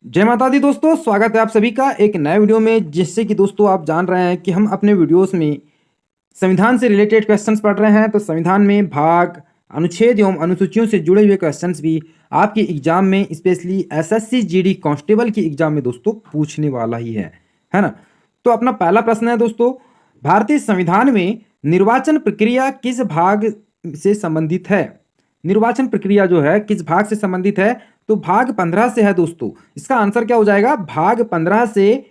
जय माता दी दोस्तों, स्वागत है आप सभी का एक नए वीडियो में। जिससे कि दोस्तों आप जान रहे हैं कि हम अपने वीडियोस में संविधान से रिलेटेड क्वेश्चंस पढ़ रहे हैं। तो संविधान में भाग, अनुच्छेद एवं अनुसूचियों से जुड़े हुए क्वेश्चंस भी आपके एग्जाम में, स्पेशली एसएससी जीडी कांस्टेबल की एग्जाम में दोस्तों पूछने वाला ही है ना। तो अपना पहला प्रश्न है दोस्तों, भारतीय संविधान में निर्वाचन प्रक्रिया किस भाग से संबंधित है? निर्वाचन प्रक्रिया जो है किस भाग से संबंधित है? तो भाग 15 से है दोस्तों। इसका आंसर क्या हो जाएगा? भाग 15 से।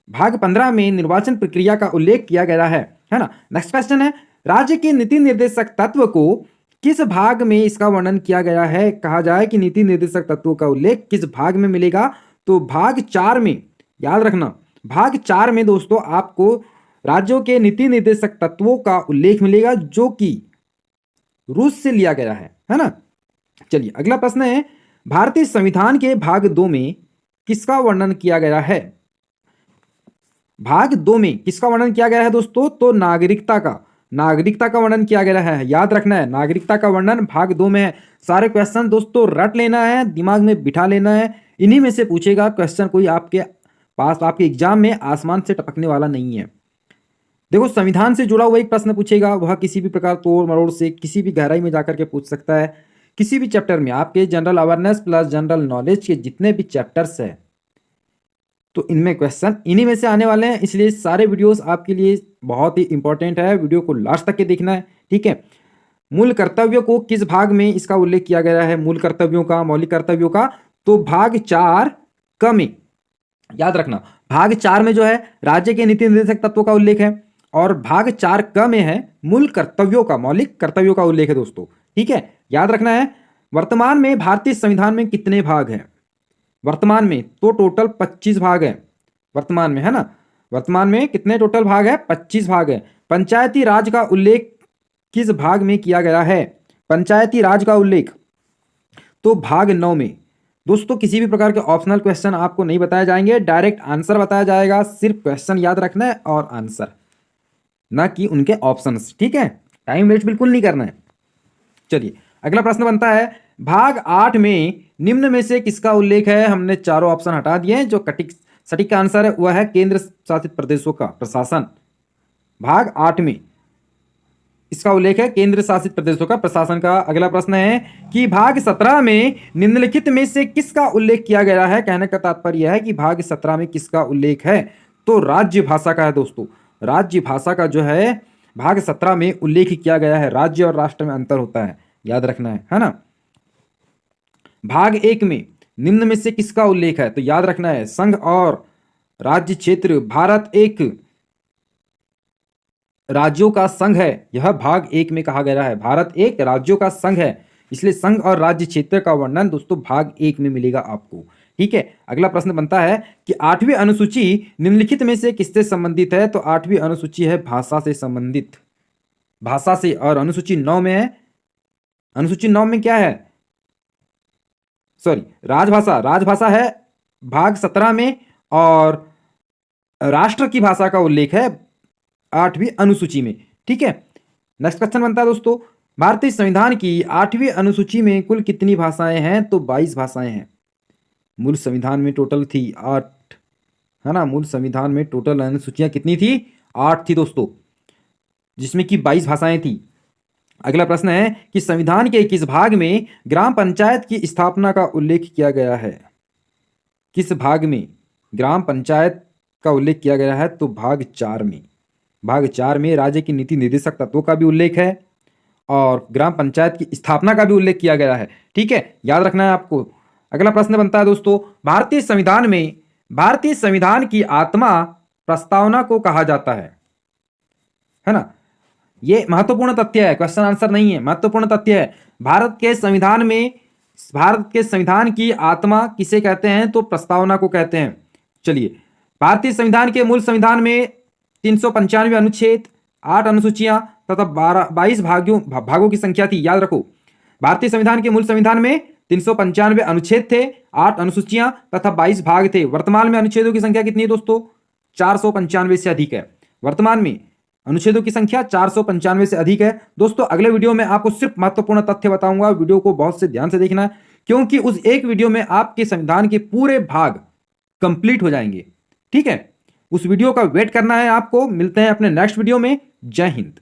भाग 15 में निर्वाचन प्रक्रिया का उल्लेख किया गया है ना। नेक्स्ट क्वेश्चन है, राज्य के नीति निर्देशक तत्व को किस भाग में इसका वर्णन किया गया है? कहा जाए कि नीति निर्देशक तत्वों का उल्लेख किस भाग में मिलेगा? तो भाग 4 में। याद रखना, भाग 4 में दोस्तों आपको राज्यों के नीति निर्देशक तत्वों का उल्लेख मिलेगा, जो कि रूस से लिया गया है ना। चलिए अगला प्रश्न है, भारतीय संविधान के भाग 2 में किसका वर्णन किया गया है? भाग 2 में किसका वर्णन किया गया है दोस्तों? तो नागरिकता का वर्णन किया गया है। याद रखना है, नागरिकता का वर्णन भाग 2 में है। सारे क्वेश्चन दोस्तों रट लेना है, दिमाग में बिठा लेना है। इन्हीं में से पूछेगा क्वेश्चन, कोई आपके पास आपके एग्जाम में आसमान से टपकने वाला नहीं है। देखो, संविधान से जुड़ा हुआ एक प्रश्न पूछेगा, वह किसी भी प्रकार तोड़ मरोड़ से किसी भी गहराई में जाकर के पूछ सकता है। किसी भी चैप्टर में आपके general awareness plus general knowledge के जितने भी चैप्टर्स हैं, तो इनमें क्वेश्चन इन्हीं में से आने वाले हैं। इसलिए सारे वीडियोस आपके लिए बहुत ही इंपॉर्टेंट है, वीडियो को लास्ट तक के देखना है, ठीक है। मूल कर्तव्यों को किस भाग में इसका उल्लेख किया गया है? मूल कर्तव्यों का, मौलिक कर्तव्यों का, तो भाग 4 क में। याद रखना, भाग 4 में जो है राज्य के नीति निर्देशक तत्वों का उल्लेख है, और भाग 4 क में है मूल कर्तव्यों का, मौलिक कर्तव्यों का उल्लेख है दोस्तों, ठीक है। याद रखना है, वर्तमान में भारतीय संविधान में कितने भाग हैं? वर्तमान में तो टोटल 25 भाग हैं वर्तमान में, है ना। वर्तमान में कितने टोटल भाग है? 25 भाग है। पंचायती राज का उल्लेख किस भाग में किया गया है? पंचायती राज का उल्लेख तो भाग 9 में। दोस्तों किसी भी प्रकार के ऑप्शनल क्वेश्चन आपको नहीं बताए जाएंगे, डायरेक्ट आंसर बताया जाएगा। सिर्फ क्वेश्चन याद रखना है और आंसर, ना कि उनके ऑप्शंस, ठीक है। टाइम वेस्ट बिल्कुल नहीं करना है। चलिए अगला प्रश्न बनता है, भाग 8 में निम्न में से किसका उल्लेख है? हमने चारों ऑप्शन हटा दिए हैं। जो सटीक का आंसर है वह है केंद्र शासित प्रदेशों का प्रशासन। भाग 8 में इसका उल्लेख है केंद्र शासित प्रदेशों का प्रशासन का। अगला प्रश्न है कि भाग 17 में निम्नलिखित में से किसका उल्लेख किया गया है? कहने का तात्पर्य यह है कि भाग 17 में किसका उल्लेख है? तो राज्य भाषा का है दोस्तों। राज्य भाषा का जो है भाग 17 में उल्लेख किया गया है। राज्य और राष्ट्र में अंतर होता है, याद रखना है ना। भाग 1 में निम्न में से किसका उल्लेख है? तो याद रखना है, संघ और राज्य क्षेत्र। भारत एक राज्यों का संघ है, यह भाग 1 में कहा गया है। भारत एक राज्यों का संघ है, इसलिए संघ और राज्य क्षेत्र का वर्णन दोस्तों भाग 1 में मिलेगा आपको, ठीक है। अगला प्रश्न बनता है कि 8वीं अनुसूची निम्नलिखित में से किससे संबंधित है? तो 8वीं अनुसूची है भाषा से संबंधित, भाषा से। और अनुसूची 9 में है, अनुसूची 9 में क्या है? सॉरी, राजभाषा। राजभाषा है भाग 17 में, और राष्ट्र की भाषा का उल्लेख है 8वीं अनुसूची में, ठीक है। नेक्स्ट क्वेश्चन बनता है दोस्तों, भारतीय संविधान की 8वीं अनुसूची में कुल कितनी भाषाएं हैं? तो 22 भाषाएं हैं। मूल संविधान में टोटल थी 8, है ना। मूल संविधान में टोटल अनुसूचियां कितनी थी? 8 थी दोस्तों, जिसमें कि 22 भाषाएं थी। अगला प्रश्न है कि संविधान के किस भाग में ग्राम पंचायत की स्थापना का उल्लेख किया गया है? किस भाग में ग्राम पंचायत का उल्लेख किया गया है? तो भाग 4 में। भाग 4 में राज्य की नीति निर्देशक तत्वों का भी उल्लेख है, और ग्राम पंचायत की स्थापना का भी उल्लेख किया गया है, ठीक है। याद रखना है आपको। अगला प्रश्न बनता है दोस्तों, भारतीय संविधान में भारतीय संविधान की आत्मा प्रस्तावना को कहा जाता है ना। ये महत्वपूर्ण तथ्य है, क्वेश्चन आंसर नहीं है, महत्वपूर्ण तथ्य है। भारत के संविधान में, भारत के संविधान की आत्मा किसे कहते हैं? तो प्रस्तावना को कहते हैं। चलिए, भारतीय संविधान के मूल संविधान में 395 अनुच्छेद, 8 अनुसूचियां तथा 22 भागों की संख्या थी। याद रखो, भारतीय संविधान के मूल संविधान में 395 अनुच्छेद थे, 8 अनुसूचियां तथा 22 भाग थे। वर्तमान में अनुच्छेदों की संख्या कितनी है दोस्तों? 495 से अधिक है। वर्तमान में अनुच्छेदों की संख्या 495 से अधिक है दोस्तों। अगले वीडियो में आपको सिर्फ महत्वपूर्ण तथ्य बताऊंगा, वीडियो को बहुत से ध्यान से देखना है, क्योंकि उस एक वीडियो में आपके संविधान के पूरे भाग कंप्लीट हो जाएंगे। ठीक है, उस वीडियो का वेट करना है आपको। मिलते हैं अपने नेक्स्ट वीडियो में। जय हिंद।